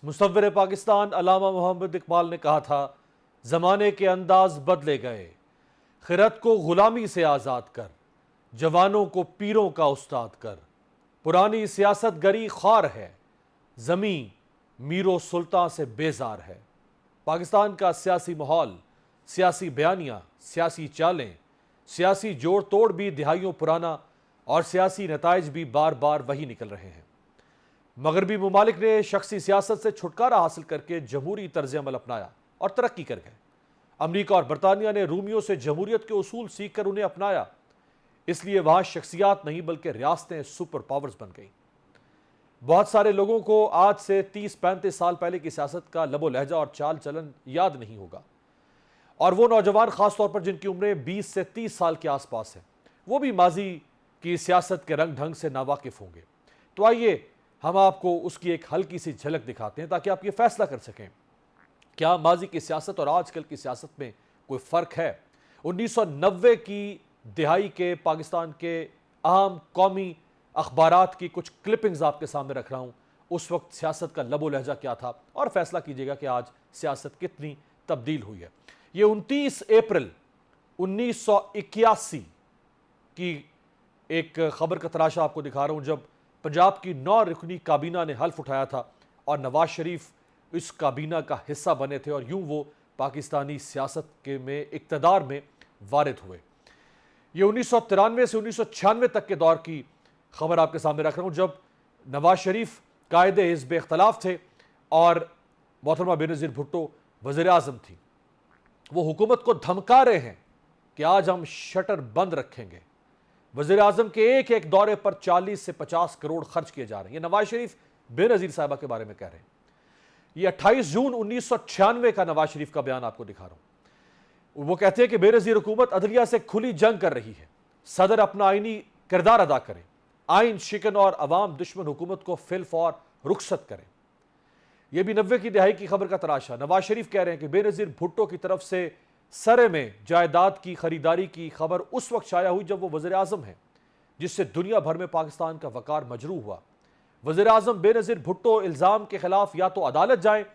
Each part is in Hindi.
मुसव्विर पाकिस्तान अल्लामा मोहम्मद इकबाल ने कहा था, ज़माने के अंदाज बदले गए, खिरत को गुलामी से आज़ाद कर, जवानों को पीरों का उस्ताद कर। पुरानी सियासत गरी ख्वार है, ज़मीं मीरो सुल्तान से बेजार है। पाकिस्तान का सियासी माहौल, सियासी बयानियाँ, सियासी चालें, सियासी जोड़ तोड़ भी दिहाइयों पुराना और सियासी नताइज भी बार बार वही निकल रहे हैं। मगरबी ममालिक ने शख्सी सियासत से छुटकारा हासिल करके जमहूरी तर्ज अमल अपनाया और तरक्की कर गए। अमरीका और बरतानिया ने रूमियों से जमहूरियत के उसूल सीख कर उन्हें अपनाया, इसलिए वहां शख्सियात नहीं बल्कि रियासतें सुपर पावर्स बन गई। बहुत सारे लोगों को आज से 30-35 साल पहले की सियासत का लबो लहजा और चाल चलन याद नहीं होगा, और वो नौजवान खासतौर पर जिनकी उम्रें 20 से 30 साल के आसपास है, वो भी माजी की सियासत के रंग ढंग से नावाकिफ होंगे। तो आइए हम आपको उसकी एक हल्की सी झलक दिखाते हैं ताकि आप ये फैसला कर सकें, क्या माजी की सियासत और आजकल की सियासत में कोई फ़र्क है। 1990 की दिहाई के पाकिस्तान के अहम कौमी अखबारात की कुछ क्लिपिंग्स आपके सामने रख रहा हूँ। उस वक्त सियासत का लबो लहजा क्या था और फैसला कीजिएगा कि आज सियासत कितनी तब्दील हुई है। ये 29 अप्रैल 1981 की एक खबर का तराशा आपको दिखा रहा हूँ, जब पंजाब की 9 रुकनी काबीना ने हल्फ उठाया था और नवाज शरीफ इस काबीना का हिस्सा बने थे और यूं वो पाकिस्तानी सियासत के में इक़्तिदार में वारिद हुए। ये 1993 से 1996 तक के दौर की खबर आपके सामने रख रहा हूं, जब नवाज शरीफ कायदे हिज़्ब इख्तलाफ थे और मोहतरमा बेनज़ीर भुट्टो वज़ीर आज़म थी। वो हुकूमत को धमका रहे हैं कि आज हम शटर बंद रखेंगे। वज़ीर आज़म के एक एक दौरे पर 40 से 50 करोड़ खर्च किए जा रहे हैं। ये नवाज शरीफ बेनज़ीर साहिबा के बारे में कह रहे हैं। ये 28 जून 1996 का नवाज शरीफ का बयान आपको दिखा रहा हूं। वो कहते हैं कि बेनज़ीर हुकूमत अदलिया से खुली जंग कर रही है, सदर अपना आईनी किरदार अदा करें, आइन शिकन और अवाम दुश्मन हुकूमत को फिल्फ और रुखसत करें। यह भी 90 की दिहाई की खबर का तराशा। नवाज शरीफ कह रहे हैं कि बेनज़ीर भुट्टो की तरफ से सरे में जायदाद की खरीदारी की खबर उस वक्त शाया हुई जब वो वज़ीर आज़म हैं, जिससे दुनिया भर में पाकिस्तान का वकार मजरूह हुआ। वज़ीर आज़म बेनज़ीर भुट्टो इल्ज़ाम के खिलाफ या तो अदालत जाएं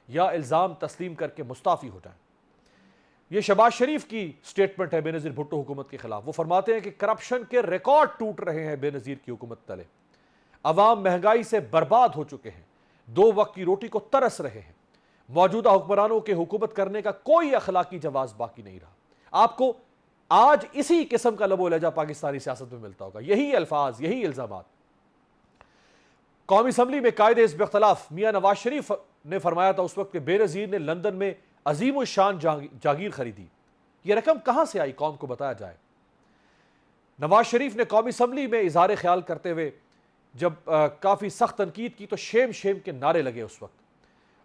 या इल्ज़ाम तस्लीम करके मुस्ताफ़ी हो जाएं। यह शहबाज शरीफ की स्टेटमेंट है बेनज़ीर भुट्टो हुकूमत के खिलाफ। वो फरमाते हैं कि करप्शन के रिकॉर्ड टूट रहे हैं बेनज़ीर की हुकूमत तले, अवाम महंगाई से बर्बाद हो चुके हैं, 2 वक्त की रोटी को तरस रहे हैं, मौजूदा हुक्मरानों के हुकूमत करने का कोई अखलाकी जवाब बाकी नहीं रहा। आपको आज इसी किस्म का लबो लहजा पाकिस्तानी सियासत में मिलता होगा, यही अल्फाज, यही इल्जामात। कौमी असम्बली में कायदे हिज़्ब इख्तिलाफ मियां नवाज शरीफ ने फरमाया था उस वक्त के बेनज़ीर ने लंदन में अजीम शान जागीर खरीदी। यह रकम कहां से आई, कौम को बताया जाए। नवाज शरीफ ने कौमी असम्बली में इजहार ख्याल करते हुए जब काफ़ी सख्त तनकीद की तो शेम शेम के नारे लगे उस वक्त,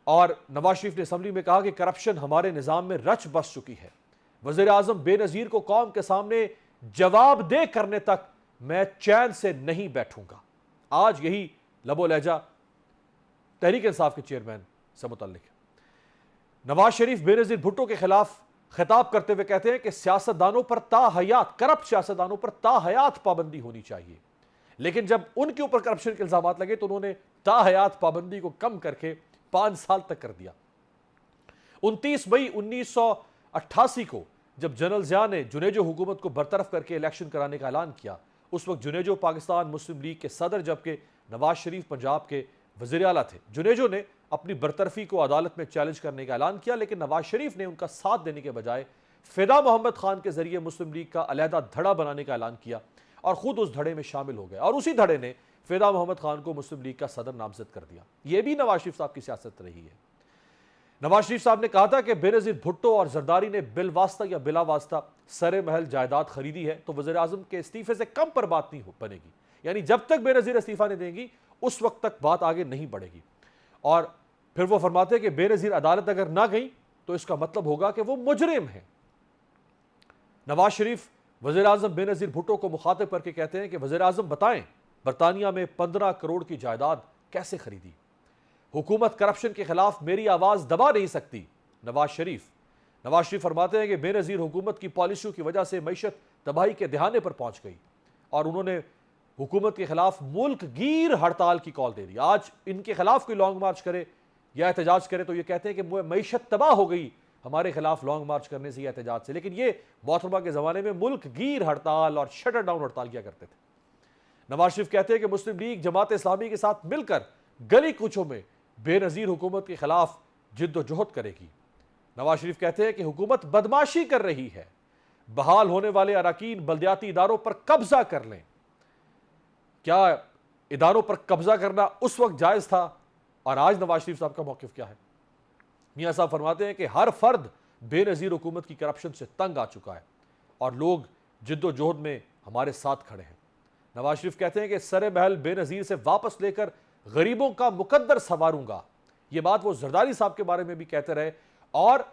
और नवाज शरीफ ने असम्बली में कहा कि करप्शन हमारे निज़ाम में रच बस चुकी है। वज़ीर आज़म बेनज़ीर को कौम के सामने जवाबदेह करने तक मैं चैन से नहीं बैठूंगा। आज यही लबो लहजा तहरीक इंसाफ के चेयरमैन से मुतल्लिक है। नवाज शरीफ बेनज़ीर भुट्टो के खिलाफ खिताब करते हुए कहते हैं कि सियासतदानों पर ताहयात, करप्ट सियासतदानों पर ताहयात पाबंदी होनी चाहिए, लेकिन जब उनके ऊपर करप्शन के इल्जाम लगे तो उन्होंने ताहयात पाबंदी को कम करके 5 साल तक कर दिया। 29 मई 1988 को जब जनरल ज़िया ने जुनेजो हुकूमत को बरतरफ करके इलेक्शन कराने का ऐलान किया, उस वक्त जुनेजो पाकिस्तान मुस्लिम लीग के सदर जबकि नवाज शरीफ पंजाब के वज़ीर आला थे। जुनेजो ने अपनी बरतरफी को अदालत में चैलेंज करने का ऐलान किया, लेकिन नवाज शरीफ ने उनका साथ देने के बजाय फ़िदा मोहम्मद खान के जरिए मुस्लिम लीग का अलहदा धड़ा बनाने का ऐलान किया और खुद उस धड़े में शामिल हो गए, और उसी धड़े ने फ़िदा मोहम्मद खान को मुस्लिम लीग का सदर नामजद कर दिया। यह भी नवाज शरीफ साहब की सियासत रही है। नवाज शरीफ साहब ने कहा था कि बेनज़ीर भुट्टो और जरदारी ने बिलवास्ता या बिला वास्ता सरे महल जायदाद खरीदी है तो वज़ीर आज़म के इस्तीफे से कम पर बात नहीं हो बनेगी, यानी जब तक बेनज़ीर इस्तीफा नहीं देंगी उस वक्त तक बात आगे नहीं बढ़ेगी। और फिर वो फरमाते हैं कि बेनज़ीर अदालत अगर ना गई तो इसका मतलब होगा कि वो मुजरिम है। नवाज शरीफ वज़ीर आज़म बेनज़ीर भुट्टो को मुखातिब करके कहते हैं कि वज़ीर आज़म बताएं, बरतानिया में 15 करोड़ की जायदाद कैसे खरीदी? हुकूमत करप्शन के खिलाफ मेरी आवाज़ दबा नहीं सकती। नवाज शरीफ फरमाते हैं कि बेनज़ीर हुकूमत की पॉलिसियों की वजह से मईशत तबाही के दहाने पर पहुंच गई और उन्होंने हुकूमत के खिलाफ मुल्क गिर हड़ताल की कॉल दे दी। आज इनके खिलाफ कोई लॉन्ग मार्च करे या एहतजाज करें तो ये कहते हैं कि मईशत तबाह हो गई हमारे खिलाफ लॉन्ग मार्च करने से या एहतजाज से। लेकिन ये मोहतरमा के ज़माने में मुल्क गिर हड़ताल और शटर डाउन हड़ताल किया करते थे। नवाज शरीफ कहते हैं कि मुस्लिम लीग जमात इस्लामी के साथ मिलकर गली कूचों में बेनज़ीर हुकूमत के खिलाफ जिद्दोजहद करेगी। नवाज शरीफ कहते हैं कि हुकूमत बदमाशी कर रही है, बहाल होने वाले अराकीन बल्दियाती इदारों पर कब्जा कर लें। क्या इदारों पर कब्जा करना उस वक्त जायज़ था और आज नवाज शरीफ साहब का मौक़िफ़ क्या है? मियाँ साहब फरमाते हैं कि हर फर्द बेनज़ीर हुकूमत की करप्शन से तंग आ चुका है और लोग जिद्दोजहद में हमारे साथ खड़े हैं। नवाज शरीफ कहते हैं कि सरे महल बेनज़ीर से वापस लेकर गरीबों का मुकद्दर संवारूंगा। ये बात वो जरदारी साहब के बारे में भी कहते रहे और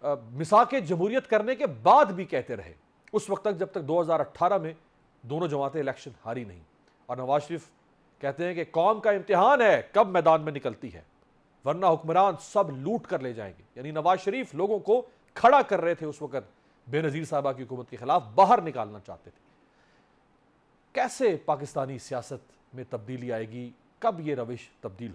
मिसाके जमहूरियत करने के बाद भी कहते रहे, उस वक्त तक जब तक 2018 में दोनों जमातें इलेक्शन हारी नहीं। और नवाज शरीफ कहते हैं कि कौम का इम्तिहान है कब मैदान में निकलती है, वरना हुक्मरान सब लूट कर ले जाएंगे। यानी नवाज शरीफ लोगों को खड़ा कर रहे थे उस वक्त, बेनज़ीर साहबा की हुकूमत के खिलाफ बाहर निकालना चाहते थे। कैसे पाकिस्तानी सियासत में तब्दीली आएगी, कब ये रविश तब्दील